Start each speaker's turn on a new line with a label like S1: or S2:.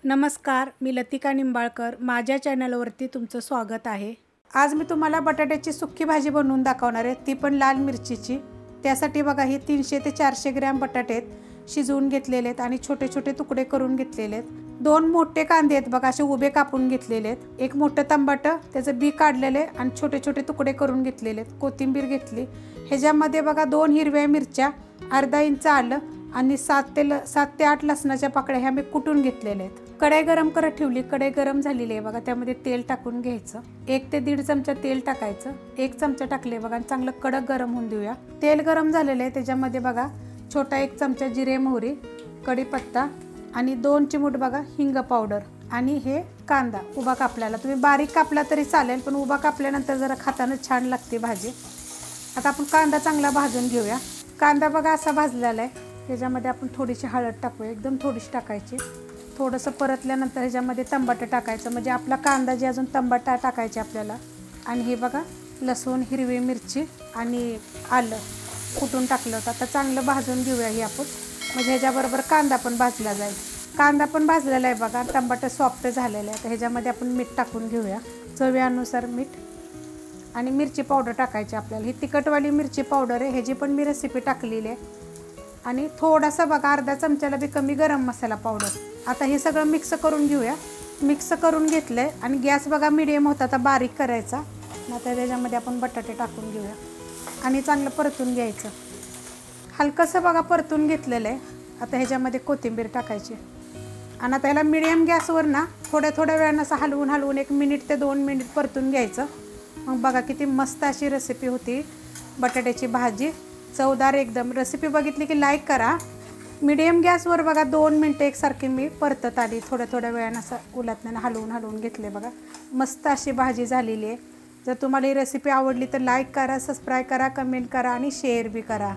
S1: नमस्कार, मी लतिका निंबाळकर. माझ्या चॅनलवरती तुमचं स्वागत आहे. आज मी तुम्हाला बटाट्याची सुक्की भाजी बनवून दाखवणार आहे, ती पण लाल मिरचीची. त्यासाठी बघा ही 300 ते 400 ग्रॅम बटाटे शिजवून घेतलेले आहेत आणि छोटे छोटे तुकडे करून घेतलेले आहेत. 2 मोठे कांदे आहेत बघा, असे उभे कापून घेतलेले आहेत. एक मोठं टमाटर त्याचं बी काढलेले आणि छोटे छोटे तुकडे करून घेतलेले आहेत. कोथिंबीर घेतली. ह्याच्यामध्ये बघा 2 हिरव्या मिरच्या, अर्धा इंच आलं आणि 7 ते 8 लसणाच्या पाकळ्या ह्या मी कुटून घेतलेल्या आहेत. कढई गरम करत ठेवली. कढई गरम झालेली आहे बघा. त्यामध्ये तेल टाकून घ्यायचं. 1 ते 1.5 चमचा तेल टाकायचं. 1 चमचा टाकले बघा आणि चांगलं कडक गरम होऊन देऊया. तेल गरम झालेलं आहे. त्याच्यामध्ये बघा छोटा 1 चमचा जिरे मोहरी, कढीपत्ता आणि 2 चिमूट बघा हिंग पावडर आणि हे कांदा उभा कापलेला. तुम्ही बारीक कापला तरी चालेल, पण उभा कापल्यानंतर जरा खाताना छान लागते भाजी. आता आपण कांदा चांगला भाजून घेऊया. कांदा बघा असा भाजलेला आहे. त्याच्यामध्ये आपण थोडीशी हळद टाकूया, एकदम थोडीशी टाकायची. थोडंसं परतल्यानंतर ह्याच्यामध्ये टमाटर टाकायचं, म्हणजे आपला कांदा जे अजून टमाटर टाकायचे आपल्याला. आणि हे बघा लसूण, हिरवी मिरची आणि आलं कुटून टाकलं होतं. आता चांगलं भाजून घेऊया ही आपण, म्हणजे ह्याच्याबरोबर कांदा पण भाजला जाईल. कांदा पण भाजलेला आहे बघा. टमाटर सॉफ्ट झालेलं आहे. तर ह्याच्यामध्ये आपण मीठ टाकून घेऊया, चवीनुसार मीठ. आणि मिरची पावडर टाकायची आपल्याला. ही तिखटवाली मिरची पावडर आहे, ह्याची पण मी रेसिपी टाकलेली आहे. आणि थोडासा बघा अर्धा चमच्याला बी कमी गरम मसाला पावडर. आता हे सगळं मिक्स करून घेऊया. मिक्स करून घेतलं आहे आणि गॅस बघा मीडियम होता, आता बारीक करायचा. आता त्याच्यामध्ये आपण बटाटे टाकून घेऊया आणि चांगलं परतून घ्यायचं. हलकंसं बघा परतून घेतलेलं आहे. आता ह्याच्यामध्ये कोथिंबीर टाकायची आणि आता ह्याला मीडियम गॅसवर ना थोड्या वेळानं असं हलवून 1 मिनिट ते 2 मिनिट परतून घ्यायचं. मग बघा किती मस्त अशी रेसिपी होती बटाट्याची भाजी, चवदार एकदम. रेसिपी बघितली की लाईक करा. मीडियम गॅसवर बघा 2 मिनटं एकसारखी मी परतत आली. थोड्या वेळानं असं उलटण्यानं हलवून घेतले बघा. मस्त अशी भाजी झालेली आहे. जर तुम्हाला ही रेसिपी आवडली तर लाईक करा, सबस्क्राईब करा, कमेंट करा आणि शेअर बी करा.